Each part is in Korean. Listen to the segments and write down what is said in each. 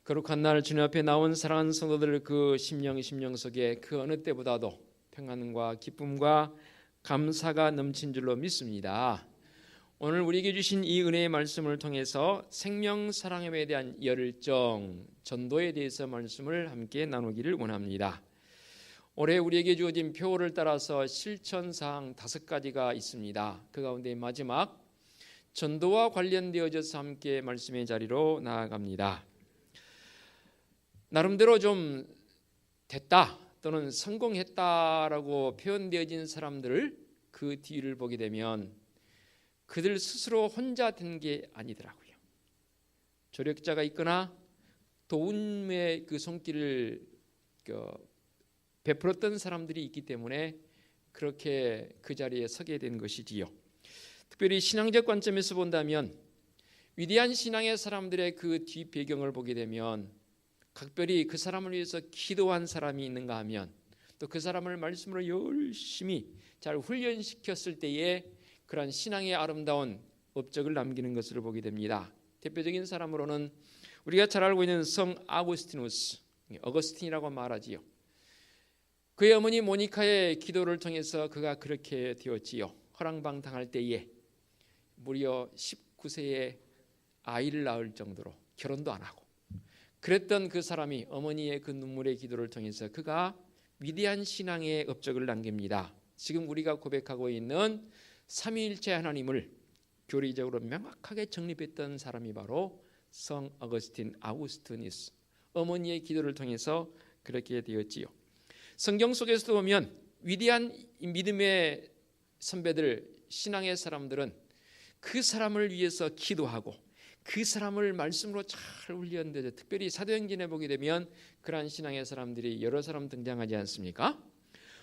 거룩한 날 주님 앞에 나온 사랑하는 성도들 그 심령 속에 그 어느 때보다도 평안과 기쁨과 감사가 넘친 줄로 믿습니다. 오늘 우리에게 주신 이 은혜의 말씀을 통해서 생명 사랑함에 대한 열정, 전도에 대해서 말씀을 함께 나누기를 원합니다. 올해 우리에게 주어진 표를 따라서 실천사항 5가지가 있습니다. 그 가운데 마지막 전도와 관련되어져서 함께 말씀의 자리로 나아갑니다. 나름대로 좀 됐다 또는 성공했다라고 표현되어진 사람들을 그 뒤를 보게 되면 그들 스스로 혼자 된 게 아니더라고요. 조력자가 있거나 도움의 그 손길을 베풀었던 사람들이 있기 때문에 그렇게 그 자리에 서게 된 것이지요. 특별히 신앙적 관점에서 본다면 위대한 신앙의 사람들의 그 뒤 배경을 보게 되면 각별히 그 사람을 위해서 기도한 사람이 있는가 하면 또 그 사람을 말씀으로 열심히 잘 훈련시켰을 때에 그러한 신앙의 아름다운 업적을 남기는 것을 보게 됩니다. 대표적인 사람으로는 우리가 잘 알고 있는 성 아구스티누스, 어거스틴이라고 말하지요. 그의 어머니 모니카의 기도를 통해서 그가 그렇게 되었지요. 허랑방탕할 때에 무려 19세에 아이를 낳을 정도로 결혼도 안 하고 그랬던 그 사람이 어머니의 그 눈물의 기도를 통해서 그가 위대한 신앙의 업적을 남깁니다. 지금 우리가 고백하고 있는 삼위일체 하나님을 교리적으로 명확하게 정립했던 사람이 바로 성 어거스틴 아우구스티누스, 어머니의 기도를 통해서 그렇게 되었지요. 성경 속에서도 보면 위대한 믿음의 선배들, 신앙의 사람들은 그 사람을 위해서 기도하고 그 사람을 말씀으로 잘 훈련되죠. 특별히 사도행전에 보게 되면 그러한 신앙의 사람들이 여러 사람 등장하지 않습니까?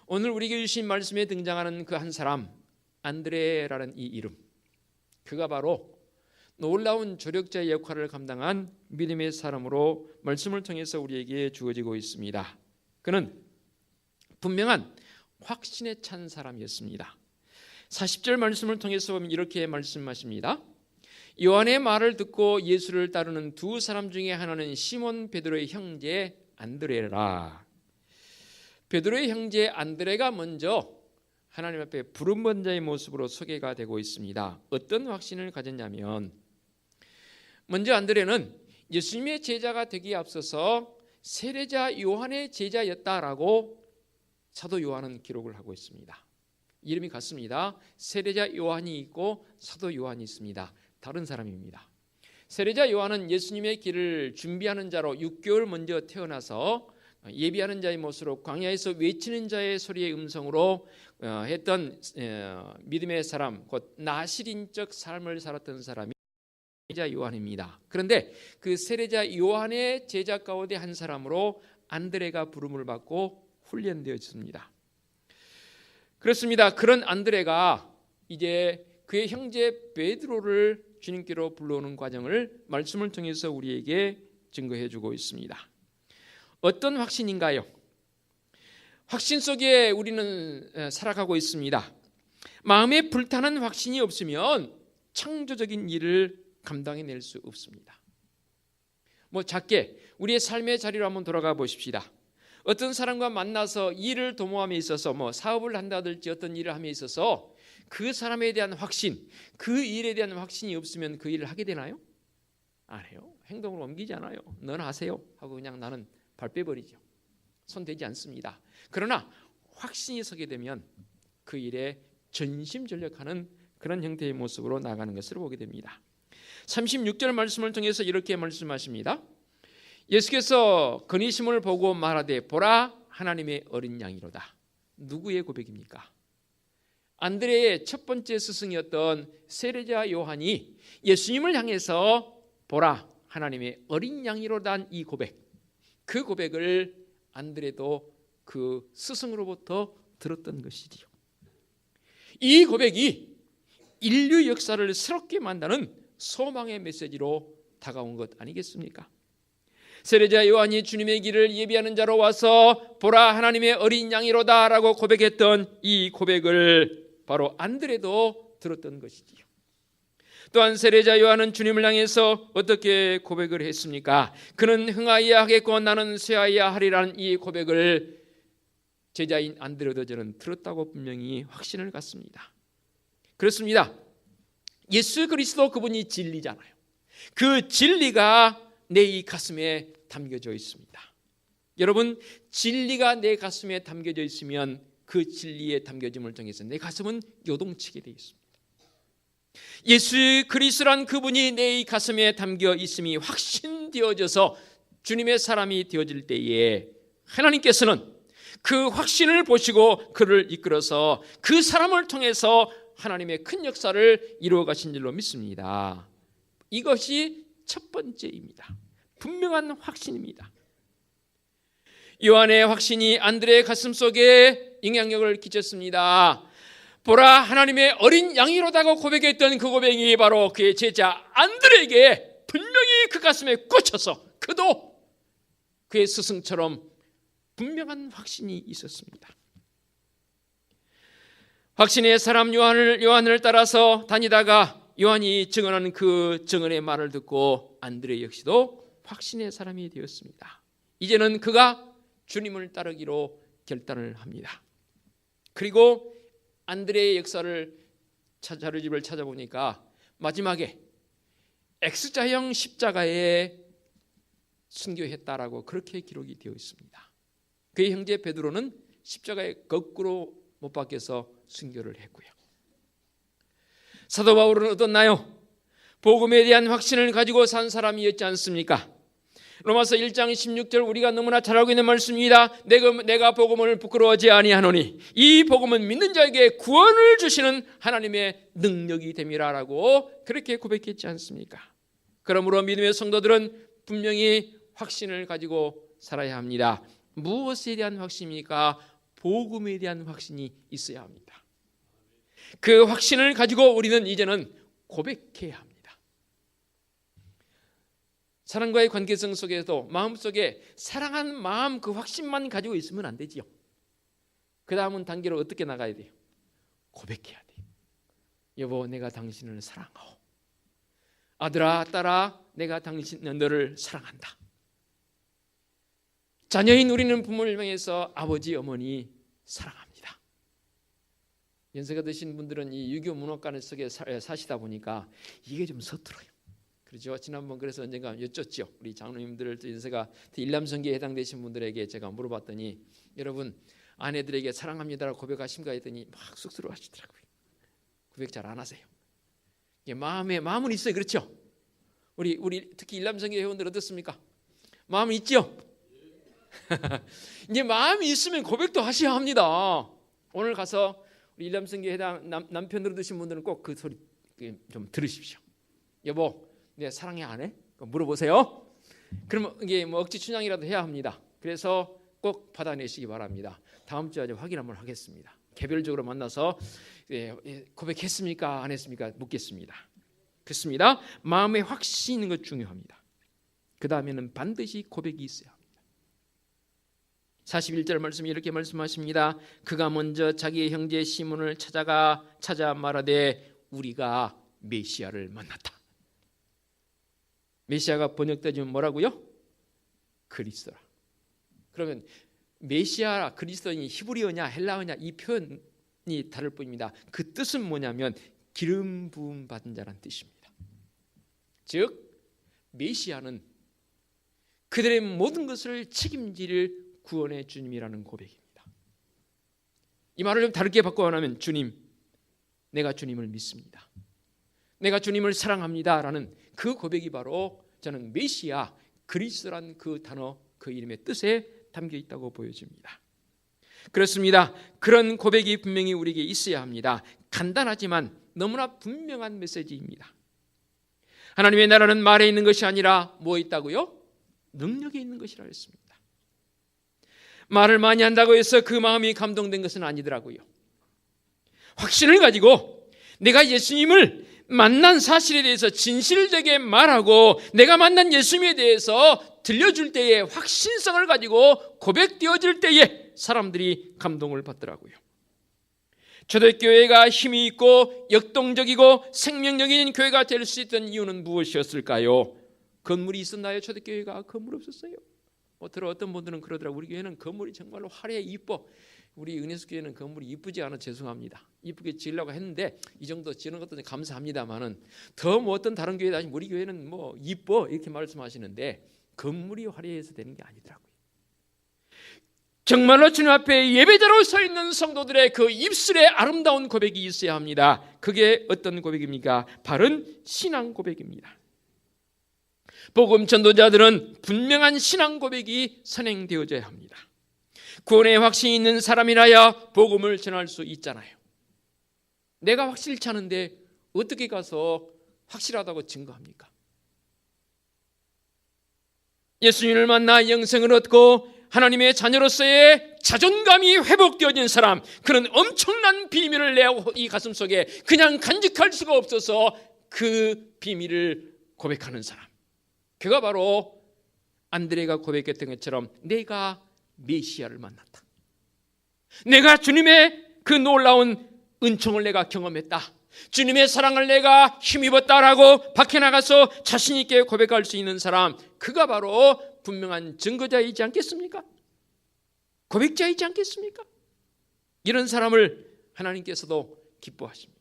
오늘 우리에게 주신 말씀에 등장하는 그 한 사람, 안드레라는 이 이름, 그가 바로 놀라운 조력자의 역할을 감당한 믿음의 사람으로 말씀을 통해서 우리에게 주어지고 있습니다. 그는 분명한 확신에 찬 사람이었습니다. 40절 말씀을 통해서 보면 이렇게 말씀하십니다. 요한의 말을 듣고 예수를 따르는 두 사람 중에 하나는 시몬 베드로의 형제 안드레라. 베드로의 형제 안드레가 먼저 하나님 앞에 부름받은 자의 모습으로 소개가 되고 있습니다. 어떤 확신을 가졌냐면 먼저 안드레는 예수님의 제자가 되기에 앞서서 세례자 요한의 제자였다라고 사도 요한은 기록을 하고 있습니다. 이름이 같습니다. 세례자 요한이 있고 사도 요한이 있습니다. 다른 사람입니다. 세례자 요한은 예수님의 길을 준비하는 자로 6개월 먼저 태어나서 예비하는 자의 모습으로 광야에서 외치는 자의 소리의 음성으로 했던 믿음의 사람, 곧 나실인적 삶을 살았던 사람이 세례자 요한입니다. 그런데 그 세례자 요한의 제자 가운데 한 사람으로 안드레가 부름을 받고 훈련되었습니다. 그렇습니다. 그런 안드레가 이제 그의 형제 베드로를 주님께로 불러오는 과정을 말씀을 통해서 우리에게 증거해 주고 있습니다. 어떤 확신인가요? 확신 속에 우리는 살아가고 있습니다. 마음에 불타는 확신이 없으면 창조적인 일을 감당해낼 수 없습니다. 작게 우리의 삶의 자리로 한번 돌아가 보십시다. 어떤 사람과 만나서 일을 도모함에 있어서 사업을 한다든지 어떤 일을 함에 있어서 그 사람에 대한 확신, 그 일에 대한 확신이 없으면 그 일을 하게 되나요? 안 해요. 행동을 옮기지 않아요. 넌 하세요 하고 그냥 나는 발 빼버리죠. 손 대지 않습니다. 그러나 확신이 서게 되면 그 일에 전심전력하는 그런 형태의 모습으로 나가는 것을 보게 됩니다. 36절 말씀을 통해서 이렇게 말씀하십니다. 예수께서 건의심을 보고 말하되 보라 하나님의 어린 양이로다. 누구의 고백입니까? 안드레의 첫 번째 스승이었던 세례자 요한이 예수님을 향해서 보라 하나님의 어린 양이로다 이 고백, 그 고백을 안드레도 그 스승으로부터 들었던 것이지요. 이 고백이 인류 역사를 새롭게 만드는 소망의 메시지로 다가온 것 아니겠습니까? 세례자 요한이 주님의 길을 예비하는 자로 와서 보라 하나님의 어린 양이로다 라고 고백했던 이 고백을 바로 안드레도 들었던 것이지요. 또한 세례자 요한은 주님을 향해서 어떻게 고백을 했습니까? 그는 흥하여야 하겠고 나는 쇠하여야 하리라는 이 고백을 제자인 안드레도 저는 들었다고 분명히 확신을 갖습니다. 그렇습니다. 예수 그리스도 그분이 진리잖아요. 그 진리가 내 이 가슴에 담겨져 있습니다. 여러분, 진리가 내 가슴에 담겨져 있으면 그 진리에 담겨짐을 통해서 내 가슴은 요동치게 되어 있습니다. 예수 그리스도란 그분이 내 이 가슴에 담겨 있음이 확신되어져서 주님의 사람이 되어질 때에 하나님께서는 그 확신을 보시고 그를 이끌어서 그 사람을 통해서 하나님의 큰 역사를 이루어 가신 줄로 믿습니다. 이것이 첫 번째입니다. 분명한 확신입니다. 요한의 확신이 안드레의 가슴 속에 영향력을 끼쳤습니다. 보라, 하나님의 어린 양이로다고 고백했던 그 고백이 바로 그의 제자 안드레에게 분명히 그 가슴에 꽂혀서 그도 그의 스승처럼 분명한 확신이 있었습니다. 확신의 사람 요한을 따라서 다니다가 요한이 증언한 그 증언의 말을 듣고 안드레 역시도 확신의 사람이 되었습니다. 이제는 그가 주님을 따르기로 결단을 합니다. 그리고 안드레의 역사를 자료집을 찾아보니까 마지막에 X자형 십자가에 순교했다라고 그렇게 기록이 되어 있습니다. 그의 형제 베드로는 십자가에 거꾸로 못 박혀서 순교를 했고요. 사도 바울은 어떻나요? 복음에 대한 확신을 가지고 산 사람이었지 않습니까? 로마서 1장 16절 우리가 너무나 잘 알고 있는 말씀입니다. 내가 복음을 부끄러워하지 아니하노니 이 복음은 믿는 자에게 구원을 주시는 하나님의 능력이 됨이라라고 그렇게 고백했지 않습니까? 그러므로 믿음의 성도들은 분명히 확신을 가지고 살아야 합니다. 무엇에 대한 확신입니까? 복음에 대한 확신이 있어야 합니다. 그 확신을 가지고 우리는 이제는 고백해야 합니다. 사랑과의 관계성 속에도 마음속에 사랑한 마음 그 확신만 가지고 있으면 안 되지요. 그 다음은 단계로 어떻게 나가야 돼요? 고백해야 돼요. 여보, 내가 당신을 사랑하오. 아들아, 딸아, 내가 너를 사랑한다. 자녀인 우리는 부모를 향해서 아버지, 어머니 사랑합니다. 연세가 드신 분들은 이 유교 문화관 속에 사시다 보니까 이게 좀 서툴어요. 그렇죠? 지난번 그래서 언젠가 여쭙죠. 우리 장로님들 연세가 일남성계에 해당되신 분들에게 제가 물어봤더니 여러분 아내들에게 사랑합니다라고 고백하십니까 했더니 막 쑥스러워하시더라고요. 고백 잘 안 하세요. 이게 마음은 있어요. 그렇죠? 우리 특히 일남성계 회원들 어떻습니까? 마음은 있죠? 이제 마음이 있으면 고백도 하셔야 합니다. 오늘 가서 우리 일남성계 해당 남편으로 드신 분들은 꼭 그 소리 좀 들으십시오. 여보, 내 사랑해 안 해? 물어보세요. 그러면 이게 뭐 억지 춘향이라도 해야 합니다. 그래서 꼭 받아내시기 바랍니다. 다음 주에 확인 한번 하겠습니다. 개별적으로 만나서 고백했습니까? 안 했습니까? 묻겠습니다. 그렇습니다. 마음에 확신이 있는 것 중요합니다. 그 다음에는 반드시 고백이 있어야 합니다. 41절 말씀이 이렇게 말씀하십니다. 그가 먼저 자기의 형제 시몬을 찾아 말하되 우리가 메시아를 만났다. 메시아가 번역되면 뭐라고요? 그리스도라. 그러면 메시아, 그리스도인이 히브리어냐 헬라어냐 이 표현이 다를 뿐입니다. 그 뜻은 뭐냐면 기름 부음 받은 자란 뜻입니다. 즉 메시아는 그들의 모든 것을 책임질 구원의 주님이라는 고백입니다. 이 말을 좀 다르게 바꿔하면 주님, 내가 주님을 믿습니다. 내가 주님을 사랑합니다 라는 그 고백이 바로 저는 메시아, 그리스도란 그 단어, 그 이름의 뜻에 담겨 있다고 보여집니다. 그렇습니다. 그런 고백이 분명히 우리에게 있어야 합니다. 간단하지만 너무나 분명한 메시지입니다. 하나님의 나라는 말에 있는 것이 아니라 뭐에 있다고요? 능력에 있는 것이라 했습니다. 말을 많이 한다고 해서 그 마음이 감동된 것은 아니더라고요. 확신을 가지고 내가 예수님을 만난 사실에 대해서 진실되게 말하고 내가 만난 예수님에 대해서 들려줄 때에 확신성을 가지고 고백되어질 때에 사람들이 감동을 받더라고요. 초대교회가 힘이 있고 역동적이고 생명력인 교회가 될 수 있던 이유는 무엇이었을까요? 건물이 있었나요? 초대교회가 건물 없었어요. 어떤 분들은 그러더라고요. 우리 교회는 건물이 정말로 화려해 이뻐. 우리 은혜수 교회는 건물이 이쁘지 않아 죄송합니다. 이쁘게 지으려고 했는데 이 정도 지는 것도 감사합니다만은 더 뭐 어떤 다른 교회도 아니고 우리 교회는 뭐 이뻐 이렇게 말씀하시는데 건물이 화려해서 되는 게 아니더라고요. 정말로 주님 앞에 예배자로 서 있는 성도들의 그 입술에 아름다운 고백이 있어야 합니다. 그게 어떤 고백입니까? 바른 신앙 고백입니다. 복음 전도자들은 분명한 신앙 고백이 선행되어져야 합니다. 구원의 확신이 있는 사람이라야 복음을 전할 수 있잖아요. 내가 확실치 않은데 어떻게 가서 확실하다고 증거합니까? 예수님을 만나 영생을 얻고 하나님의 자녀로서의 자존감이 회복되어진 사람, 그런 엄청난 비밀을 내 이 가슴속에 그냥 간직할 수가 없어서 그 비밀을 고백하는 사람, 그가 바로 안드레가 고백했던 것처럼 내가 메시아를 만났다. 내가 주님의 그 놀라운 은총을 내가 경험했다. 주님의 사랑을 내가 힘입었다라고 밖에 나가서 자신 있게 고백할 수 있는 사람, 그가 바로 분명한 증거자이지 않겠습니까? 고백자이지 않겠습니까? 이런 사람을 하나님께서도 기뻐하십니다.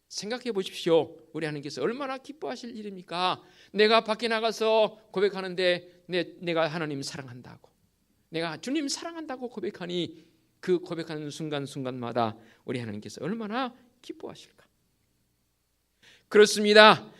생각해 보십시오. 우리 하나님께서 얼마나 기뻐하실 일입니까? 내가 밖에 나가서 고백하는데 내가 하나님 사랑한다고, 내가 주님 사랑한다고 고백하니 그 고백하는 순간순간마다 우리 하나님께서 얼마나 기뻐하실까? 그렇습니다.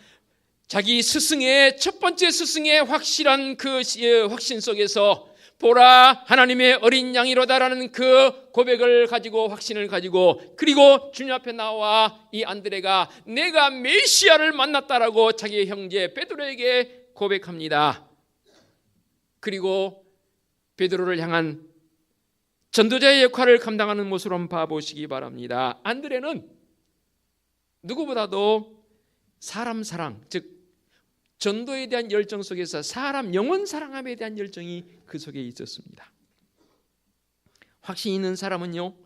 자기 스승의 첫 번째 스승의 확실한 그 확신 속에서 보라 하나님의 어린 양이로다라는 그 고백을 가지고 확신을 가지고, 그리고 주님 앞에 나와 이 안드레가 내가 메시아를 만났다라고 자기 형제 베드로에게 고백합니다. 그리고 베드로를 향한 전도자의 역할을 감당하는 모습을 한번 봐보시기 바랍니다. 안드레는 누구보다도 사람 사랑, 즉 전도에 대한 열정 속에서 사람 영혼 사랑함에 대한 열정이 그 속에 있었습니다. 확신 있는 사람은요,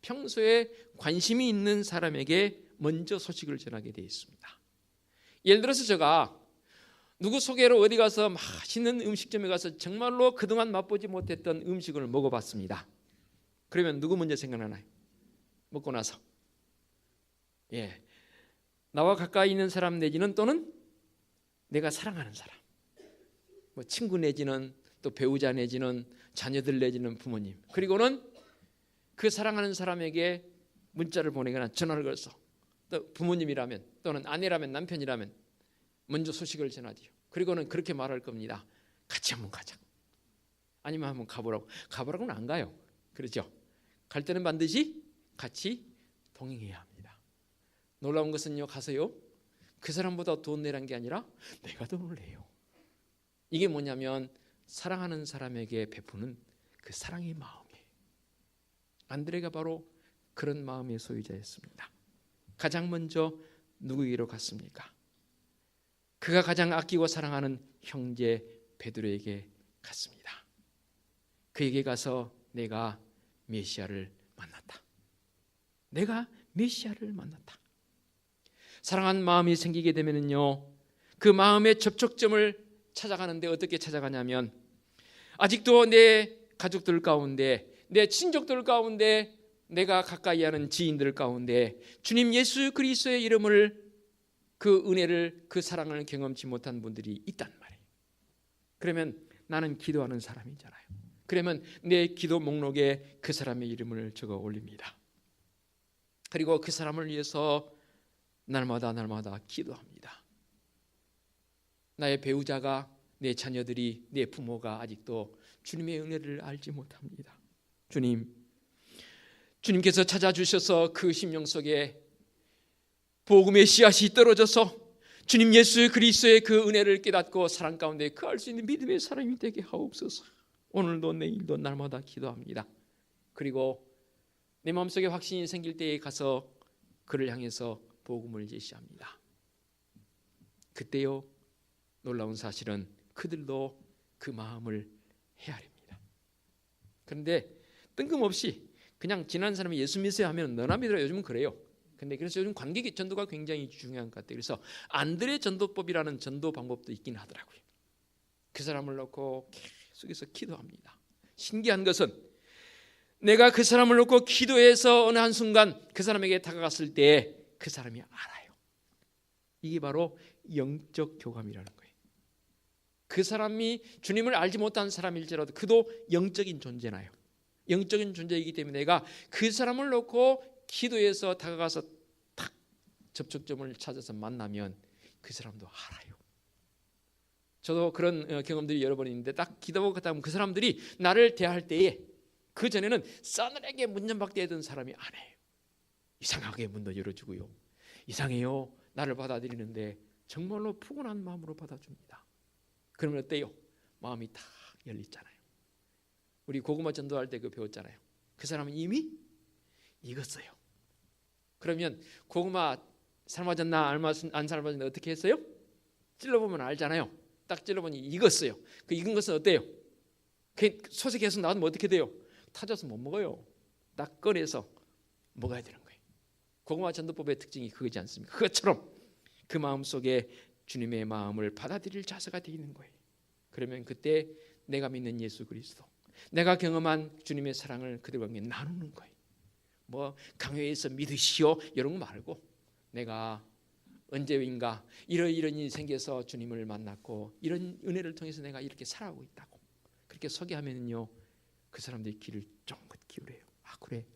평소에 관심이 있는 사람에게 먼저 소식을 전하게 되어 있습니다. 예를 들어서 제가 누구 소개로 어디 가서 맛있는 음식점에 가서 정말로 그동안 맛보지 못했던 음식을 먹어봤습니다. 그러면 누구 먼저 생각나나요? 먹고 나서 나와 가까이 있는 사람 내지는 또는 내가 사랑하는 사람, 뭐 친구 내지는 또 배우자 내지는 자녀들 내지는 부모님, 그리고는 그 사랑하는 사람에게 문자를 보내거나 전화를 걸어서, 또 부모님이라면 또는 아내라면 남편이라면 먼저 소식을 전하지요. 그리고는 그렇게 말할 겁니다. 같이 한번 가자. 아니면 한번 가보라고. 가보라고는 안 가요. 그렇죠? 갈 때는 반드시 같이 동행해야 합니다. 놀라운 것은요, 가서요, 그 사람보다 돈 내란 게 아니라 내가 돈을 내요. 이게 뭐냐면 사랑하는 사람에게 베푸는 그 사랑의 마음이에요. 안드레가 바로 그런 마음의 소유자였습니다. 가장 먼저 누구에게로 갔습니까? 그가 가장 아끼고 사랑하는 형제 베드로에게 갔습니다. 그에게 가서 내가 메시아를 만났다. 내가 메시아를 만났다. 사랑한 마음이 생기게 되면요, 그 마음의 접촉점을 찾아가는데 어떻게 찾아가냐면, 아직도 내 가족들 가운데, 내 친족들 가운데, 내가 가까이 하는 지인들 가운데 주님 예수 그리스도의 이름을, 그 은혜를, 그 사랑을 경험치 못한 분들이 있단 말이에요. 그러면 나는 기도하는 사람이잖아요. 그러면 내 기도 목록에 그 사람의 이름을 적어 올립니다. 그리고 그 사람을 위해서 날마다 기도합니다. 나의 배우자가, 내 자녀들이, 내 부모가 아직도 주님의 은혜를 알지 못합니다. 주님께서 찾아주셔서 그 심령 속에 복음의 씨앗이 떨어져서 주님 예수 그리스도의 그 은혜를 깨닫고 사랑 가운데 거할 수 있는 믿음의 사람이 되게 하옵소서. 오늘도 내일도 날마다 기도합니다. 그리고 내 마음속에 확신이 생길 때에 가서 그를 향해서 복음을 제시합니다. 그때요, 놀라운 사실은 그들도 그 마음을 헤아립니다. 그런데 뜬금없이 그냥 지난 사람이 예수 믿으세요 하면 너나 믿으라. 요즘은 그래요. 근데 그래서 요즘 관계 전도가 굉장히 중요한 것 같아요. 그래서 안드레 전도법이라는 전도 방법도 있긴 하더라고요. 그 사람을 놓고 계속해서 기도합니다. 신기한 것은 내가 그 사람을 놓고 기도해서 어느 한순간 그 사람에게 다가갔을 때 그 사람이 알아요. 이게 바로 영적 교감이라는 거예요. 그 사람이 주님을 알지 못한 사람일지라도 그도 영적인 존재나요. 영적인 존재이기 때문에 내가 그 사람을 놓고 기도해서 다가가서 탁 접촉점을 찾아서 만나면 그 사람도 알아요. 저도 그런 경험들이 여러 번 있는데 딱 기도하고 갔다 오면 그 사람들이 나를 대할 때에 그 전에는 싸늘하게 문전박대하던 사람이 아니에요. 이상하게 문도 열어주고요. 이상해요. 나를 받아들이는데 정말로 푸근한 마음으로 받아줍니다. 그러면 어때요? 마음이 탁 열리잖아요. 우리 고구마 전도할 때 그 배웠잖아요. 그 사람은 이미 익었어요. 그러면 고구마 삶아졌나 안 삶아졌나 어떻게 했어요? 찔러보면 알잖아요. 딱 찔러보니 익었어요. 그 익은 것은 어때요? 그 솥에 계속 놔두면 어떻게 돼요? 타져서 못 먹어요. 딱 꺼내서 먹어야 되는 거예요. 고구마 전도법의 특징이 그거지 않습니까? 그것처럼 그 마음속에 주님의 마음을 받아들일 자세가 되는 거예요. 그러면 그때 내가 믿는 예수 그리스도, 내가 경험한 주님의 사랑을 그들과 함께 나누는 거예요. 뭐 강요해서 믿으시오 이런 거 말고 내가 언제인가 이런 일이 생겨서 주님을 만났고 이런 은혜를 통해서 내가 이렇게 살아가고 있다고 그렇게 소개하면요 그 사람들이 귀를 쫑긋 기울여요. 아 그래.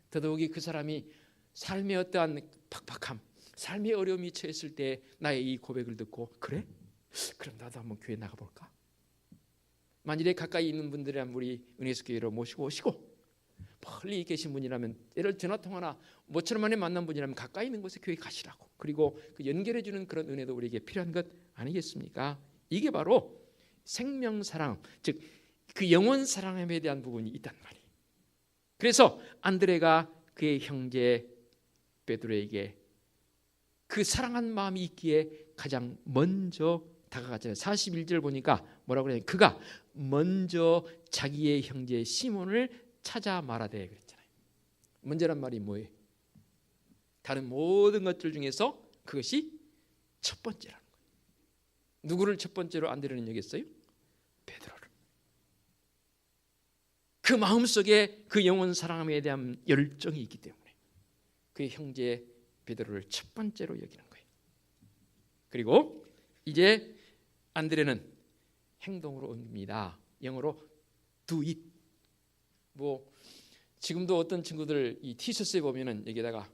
더더욱이 그 사람이 삶의 어떠한 팍팍함, 삶의 어려움이 처했을 때 나의 이 고백을 듣고 그래? 그럼 나도 한번 교회 나가볼까? 만일에 가까이 있는 분들이라면 우리 은혜수 교회로 모시고 오시고 멀리 계신 분이라면 예를 전화통화나 모처럼 만에 만난 분이라면 가까이 있는 곳에 교회 가시라고. 그리고 그 연결해주는 그런 은혜도 우리에게 필요한 것 아니겠습니까? 이게 바로 생명사랑, 즉 그 영원 사랑함에 대한 부분이 있단 말이에요. 그래서 안드레가 그의 형제 베드로에게 그 사랑한 마음이 있기에 가장 먼저 다가갔잖아요. 41절 보니까 뭐라고 그러냐면 그가 먼저 자기의 형제 시몬을 찾아 말하되 그랬잖아요. 먼저란 말이 뭐예요? 다른 모든 것들 중에서 그것이 첫 번째라는 거예요. 누구를 첫 번째로 안드레는 여겼어요? 베드로를. 그 마음속에 그 영원 사랑함에 대한 열정이 있기 때문에 그의 형제 베드로를 첫 번째로 여기는 거예요. 그리고 이제 안드레는 행동으로 옮깁니다. 영어로 do it. 뭐 지금도 어떤 친구들 이 티셔츠에 보면은 여기다가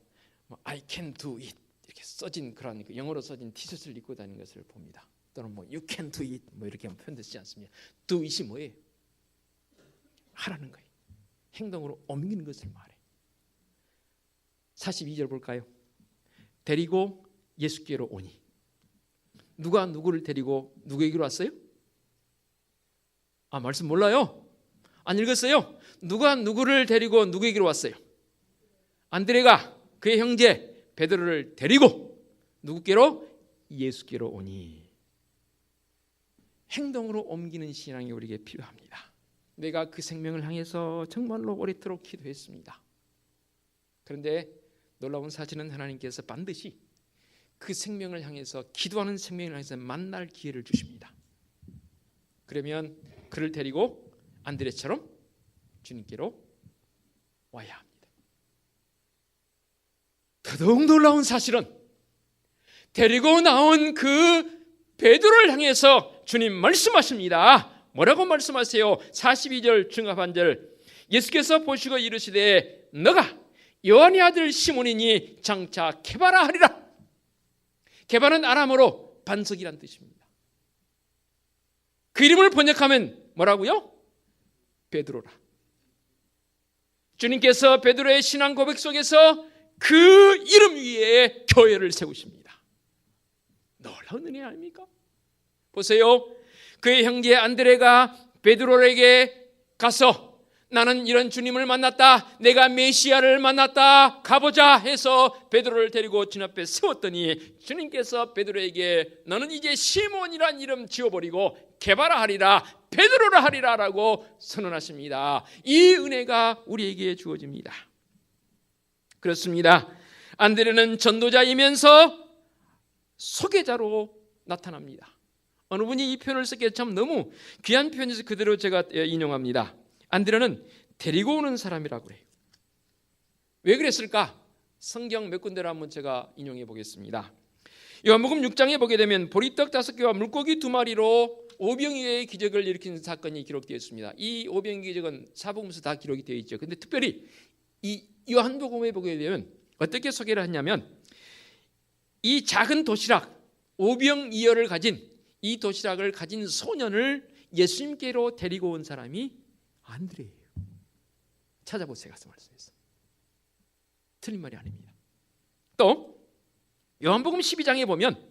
I can do it 이렇게 써진 그런 영어로 써진 티셔츠를 입고 다니는 것을 봅니다. 또는 뭐 you can do it 뭐 이렇게 표현되지 않습니다. do it이 뭐예요? 하라는 거예요. 행동으로 옮기는 것을 말해. 42절 볼까요? 데리고 예수께로 오니. 누가 누구를 데리고 누구에게로 왔어요? 아 말씀 몰라요? 안 읽었어요? 누가 누구를 데리고 누구에게로 왔어요? 안드레가 그의 형제 베드로를 데리고 누구께로? 예수께로 오니. 행동으로 옮기는 신앙이 우리에게 필요합니다. 내가 그 생명을 향해서 정말로 오래도록 기도했습니다. 그런데 놀라운 사실은 하나님께서 반드시 그 생명을 향해서 기도하는 생명을 향해서 만날 기회를 주십니다. 그러면 그를 데리고 안드레처럼 주님께로 와야 합니다. 더더욱 놀라운 사실은 데리고 나온 그 베드로를 향해서 주님 말씀하십니다. 뭐라고 말씀하세요? 42절 중하반절 예수께서 보시고 이르시되 너가 요한의 아들 시몬이니 장차 게바라 하리라. 게바는 아람어로 반석이란 뜻입니다. 그 이름을 번역하면 뭐라고요? 베드로라. 주님께서 베드로의 신앙 고백 속에서 그 이름 위에 교회를 세우십니다. 놀라운 은혜 아닙니까? 보세요. 그의 형제 안드레가 베드로에게 가서 나는 이런 주님을 만났다, 내가 메시아를 만났다, 가보자 해서 베드로를 데리고 주님 앞에 세웠더니 주님께서 베드로에게 너는 이제 시몬이란 이름 지워버리고 게바라 하리라, 베드로라 하리라 라고 선언하십니다. 이 은혜가 우리에게 주어집니다. 그렇습니다. 안드레는 전도자이면서 소개자로 나타납니다. 어느 분이 이 표현을 썼기에 참 너무 귀한 표현에서 그대로 제가 인용합니다. 안드레는 데리고 오는 사람이라고 해요. 왜 그랬을까? 성경 몇 군데를 한번 제가 인용해 보겠습니다. 요한복음 6장에 보게 되면 보리떡 5개와 물고기 2마리로 오병이어의 기적을 일으킨 사건이 기록되어 있습니다. 이 오병이어 기적은 사복음서 다 기록이 되어 있죠. 근데 특별히 이 요한복음에 보게 되면 어떻게 소개를 하냐면 이 작은 도시락, 오병이어를 가진 이 도시락을 가진 소년을 예수님께로 데리고 온 사람이 안드레예요. 찾아보세요. 가서 말씀해서 틀린 말이 아닙니다. 또 요한복음 12장에 보면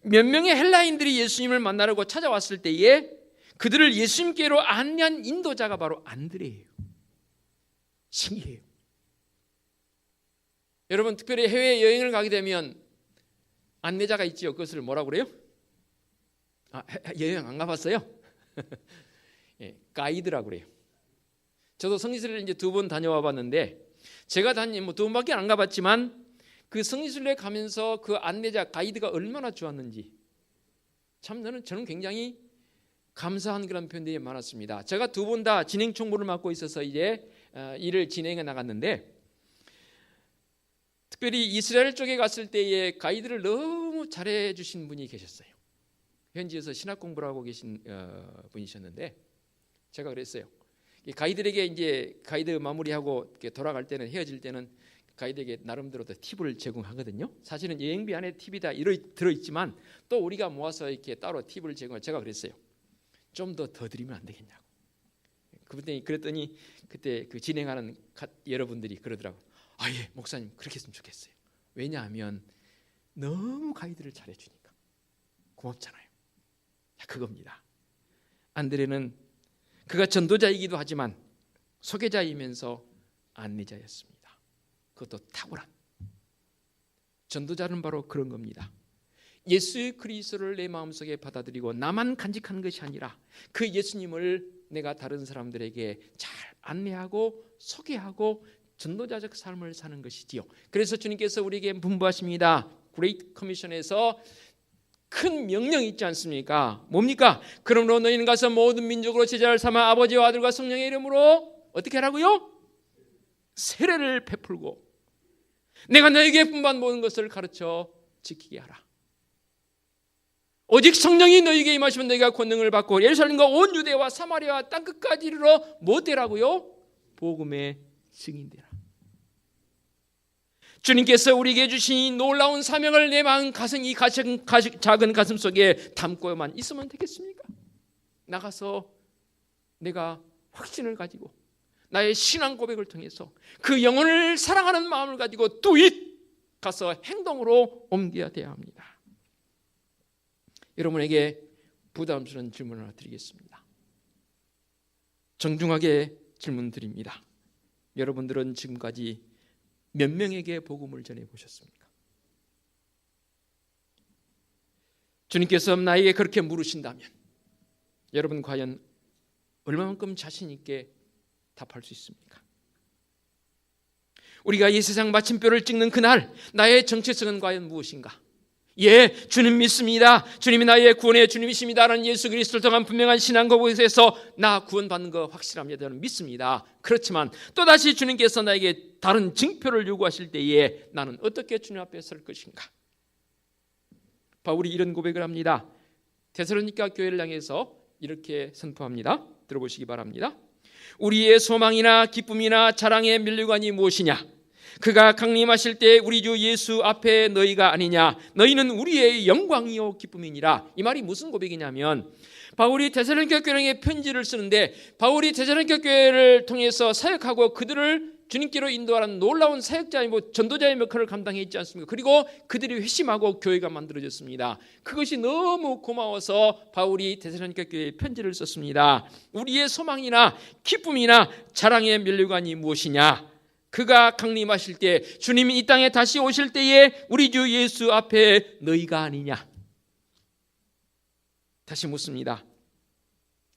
몇 명의 헬라인들이 예수님을 만나려고 찾아왔을 때에 그들을 예수님께로 안내한 인도자가 바로 안드레예요. 신기해요. 여러분 특별히 해외 여행을 가게 되면 안내자가 있지요. 그것을 뭐라고 그래요? 여행 안 가봤어요? 예, 가이드라고 그래요. 저도 성지순례를 이제 2번 다녀와 봤는데 제가 뭐 2번밖에 안 가봤지만 그 성지순례 가면서 그 안내자 가이드가 얼마나 좋았는지 참 저는 굉장히 감사한 그런 표현들이 많았습니다. 제가 2번 다 진행 총무를 맡고 있어서 이제 일을 진행해 나갔는데 특별히 이스라엘 쪽에 갔을 때에 가이드를 너무 잘해 주신 분이 계셨어요. 현지에서 신학 공부를 하고 계신 분이셨는데 제가 그랬어요. 가이드에게 이제 가이드 마무리하고 이렇게 돌아갈 때는 헤어질 때는 가이드에게 나름대로 팁을 제공하거든요. 사실은 여행비 안에 팁이 다 들어있지만 또 우리가 모아서 이렇게 따로 팁을 제공을 제가 그랬어요. 좀 더 드리면 안 되겠냐고. 그분이 그랬더니 그때 그 진행하는 여러분들이 그러더라고요. 예, 목사님 그렇게 했으면 좋겠어요. 왜냐하면 너무 가이드를 잘해주니까 고맙잖아요. 그겁니다. 안드레는 그가 전도자이기도 하지만 소개자이면서 안내자였습니다. 그것도 탁월한. 전도자는 바로 그런 겁니다. 예수 그리스도를 내 마음속에 받아들이고 나만 간직하는 것이 아니라 그 예수님을 내가 다른 사람들에게 잘 안내하고 소개하고 전도자적 삶을 사는 것이지요. 그래서 주님께서 우리에게 분부하십니다. 그레이트 커미션에서 큰 명령이 있지 않습니까? 뭡니까? 그러므로 너희는 가서 모든 민족으로 제자를 삼아 아버지와 아들과 성령의 이름으로 어떻게 하라고요? 세례를 베풀고 내가 너에게 분부한 모든 것을 가르쳐 지키게 하라. 오직 성령이 너에게 임하시면 너희가 권능을 받고 예루살렘과 온 유대와 사마리아 땅끝까지 이르러 뭐 되라고요? 복음의 증인되라. 주님께서 우리에게 주신 이 놀라운 사명을 내 마음 가슴, 이 작은 가슴 속에 담고만 있으면 되겠습니까? 나가서 내가 확신을 가지고 나의 신앙 고백을 통해서 그 영혼을 사랑하는 마음을 가지고 뚜잇 가서 행동으로 옮겨야 돼야 합니다. 여러분에게 부담스러운 질문을 하나 드리겠습니다. 정중하게 질문 드립니다. 여러분들은 지금까지 몇 명에게 복음을 전해보셨습니까? 주님께서 나에게 그렇게 물으신다면 여러분 과연 얼마만큼 자신 있게 답할 수 있습니까? 우리가 이 세상 마침표를 찍는 그날 나의 정체성은 과연 무엇인가? 예, 주님 믿습니다. 주님이 나의 구원의 주님이십니다라는 예수 그리스도를 통한 분명한 신앙 고백에서 나 구원받는 거 확실합니다. 저는 믿습니다. 그렇지만 또다시 주님께서 나에게 다른 증표를 요구하실 때에 나는 어떻게 주님 앞에 설 것인가? 바울이 이런 고백을 합니다. 데살로니가 교회를 향해서 이렇게 선포합니다. 들어보시기 바랍니다. 우리의 소망이나 기쁨이나 자랑의 면류관이 무엇이냐? 그가 강림하실 때 우리 주 예수 앞에 너희가 아니냐? 너희는 우리의 영광이요 기쁨이니라. 이 말이 무슨 고백이냐면 바울이 데살로니가 교회에 편지를 쓰는데 바울이 데살로니가 교회를 통해서 사역하고 그들을 주님께로 인도하는 놀라운 사역자의 전도자의 역할을 감당했지 않습니까? 그리고 그들이 회심하고 교회가 만들어졌습니다. 그것이 너무 고마워서 바울이 데살로니가 교회에 편지를 썼습니다. 우리의 소망이나 기쁨이나 자랑의 면류관이 무엇이냐? 그가 강림하실 때, 주님이 이 땅에 다시 오실 때에 우리 주 예수 앞에 너희가 아니냐? 다시 묻습니다.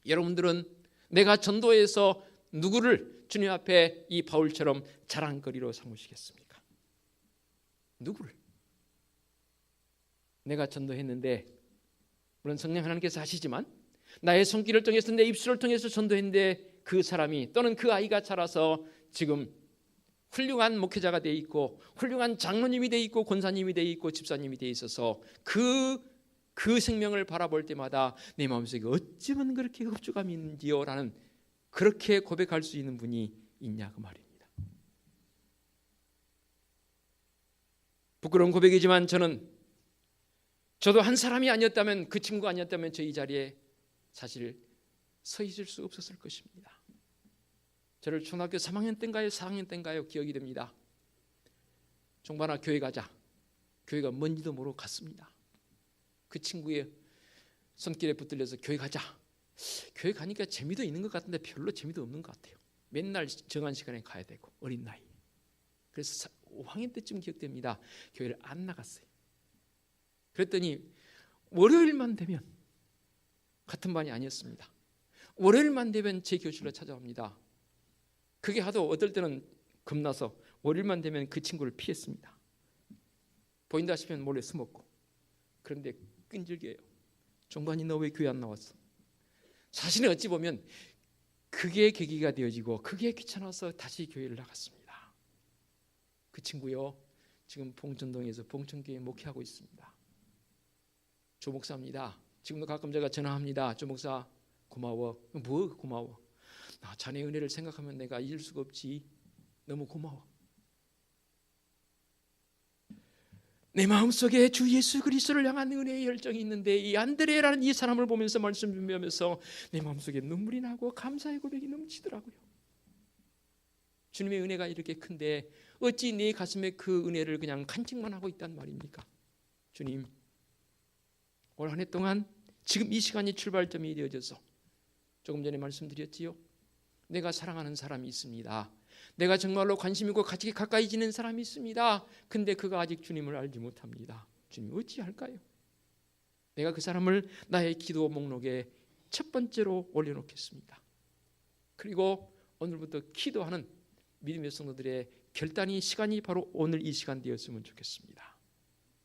여러분들은 내가 전도해서 누구를 주님 앞에 이 바울처럼 자랑거리로 삼으시겠습니까? 누구를? 내가 전도했는데, 물론 성령 하나님께서 하시지만 나의 손길을 통해서, 내 입술을 통해서 전도했는데 그 사람이 또는 그 아이가 자라서 지금 훌륭한 목회자가 돼 있고 훌륭한 장로님이 돼 있고 권사님이 돼 있고 집사님이 돼 있어서 그 생명을 바라볼 때마다 내 마음속에 어찌면 그렇게 흡족함이 있는지요 라는, 그렇게 고백할 수 있는 분이 있냐 그 말입니다. 부끄러운 고백이지만 저도 한 사람이 아니었다면, 그 친구가 아니었다면 저 이 자리에 사실 서 있을 수 없었을 것입니다. 저를 초등학교 3학년 때인가요 4학년 때인가요 기억이 됩니다. 종반아 교회 가자. 교회가 뭔지도 모르고 갔습니다. 그 친구의 손길에 붙들려서 교회 가자. 교회 가니까 재미도 있는 것 같은데 별로 재미도 없는 것 같아요. 맨날 정한 시간에 가야 되고 어린 나이. 그래서 5학년 때쯤 기억됩니다. 교회를 안 나갔어요. 그랬더니 월요일만 되면, 같은 반이 아니었습니다. 월요일만 되면 제 교실로 찾아옵니다. 그게 하도 어떨 때는 겁나서 월요일만 되면 그 친구를 피했습니다. 보인다 싶으면 몰래 숨었고. 그런데 끈질겨요. 종반이 너 왜 교회 안 나왔어? 사실은 어찌 보면 그게 계기가 되어지고 그게 귀찮아서 다시 교회를 나갔습니다. 그 친구요, 지금 봉천동에서 봉천교회 목회하고 있습니다. 조 목사입니다. 지금도 가끔 제가 전화합니다. 조 목사 고마워. 뭐 고마워? 자네 은혜를 생각하면 내가 잊을 수가 없지. 너무 고마워. 내 마음속에 주 예수 그리스도를 향한 은혜의 열정이 있는데, 이 안드레라는 이 사람을 보면서 말씀 준비하면서 내 마음속에 눈물이 나고 감사의 고백이 넘치더라고요. 주님의 은혜가 이렇게 큰데 어찌 내 가슴에 그 은혜를 그냥 간직만 하고 있단 말입니까? 주님, 올 한 해 동안 지금 이 시간이 출발점이 되어져서, 조금 전에 말씀드렸지요, 내가 사랑하는 사람이 있습니다. 내가 정말로 관심 있고 같이 가까이 지는 사람이 있습니다. 근데 그가 아직 주님을 알지 못합니다. 주님 어찌할까요? 내가 그 사람을 나의 기도 목록에 첫 번째로 올려놓겠습니다. 그리고 오늘부터 기도하는 믿음의 성도들의 결단이, 시간이 바로 오늘 이 시간 되었으면 좋겠습니다.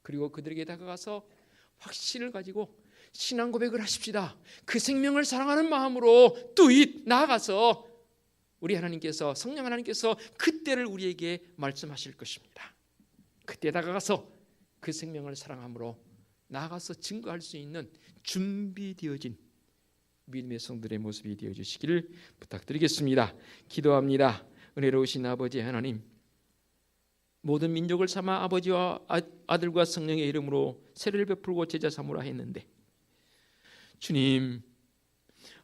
그리고 그들에게 다가가서 확신을 가지고 신앙 고백을 하십시다. 그 생명을 사랑하는 마음으로 뚜잇 나아가서 우리 하나님께서, 성령 하나님께서 그때를 우리에게 말씀하실 것입니다. 그때 다가가서 그 생명을 사랑함으로 나아가서 증거할 수 있는 준비되어진 믿음의 성들의 모습이 되어주시기를 부탁드리겠습니다. 기도합니다. 은혜로우신 아버지 하나님, 모든 민족을 삼아 아버지와 아들과 성령의 이름으로 세례를 베풀고 제자 삼으라 했는데, 주님,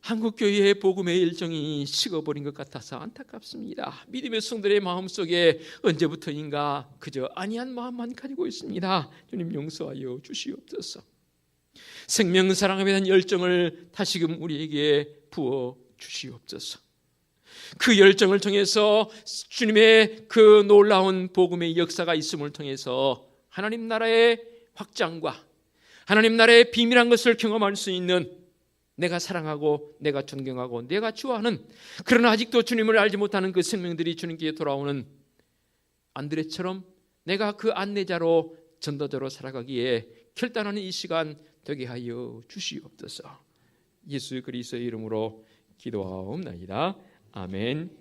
한국교회의 복음의 일정이 식어버린 것 같아서 안타깝습니다. 믿음의 성들의 마음속에 언제부터인가 그저 아니한 마음만 가지고 있습니다. 주님 용서하여 주시옵소서. 생명 사랑에 대한 열정을 다시금 우리에게 부어 주시옵소서. 그 열정을 통해서 주님의 그 놀라운 복음의 역사가 있음을 통해서 하나님 나라의 확장과 하나님 나라의 비밀한 것을 경험할 수 있는, 내가 사랑하고 내가 존경하고 내가 좋아하는, 그러나 아직도 주님을 알지 못하는 그 생명들이 주님께 돌아오는 안드레처럼 내가 그 안내자로, 전도자로 살아가기에 결단하는 이 시간 되게 하여 주시옵소서. 예수 그리스도의 이름으로 기도하옵나이다. 아멘.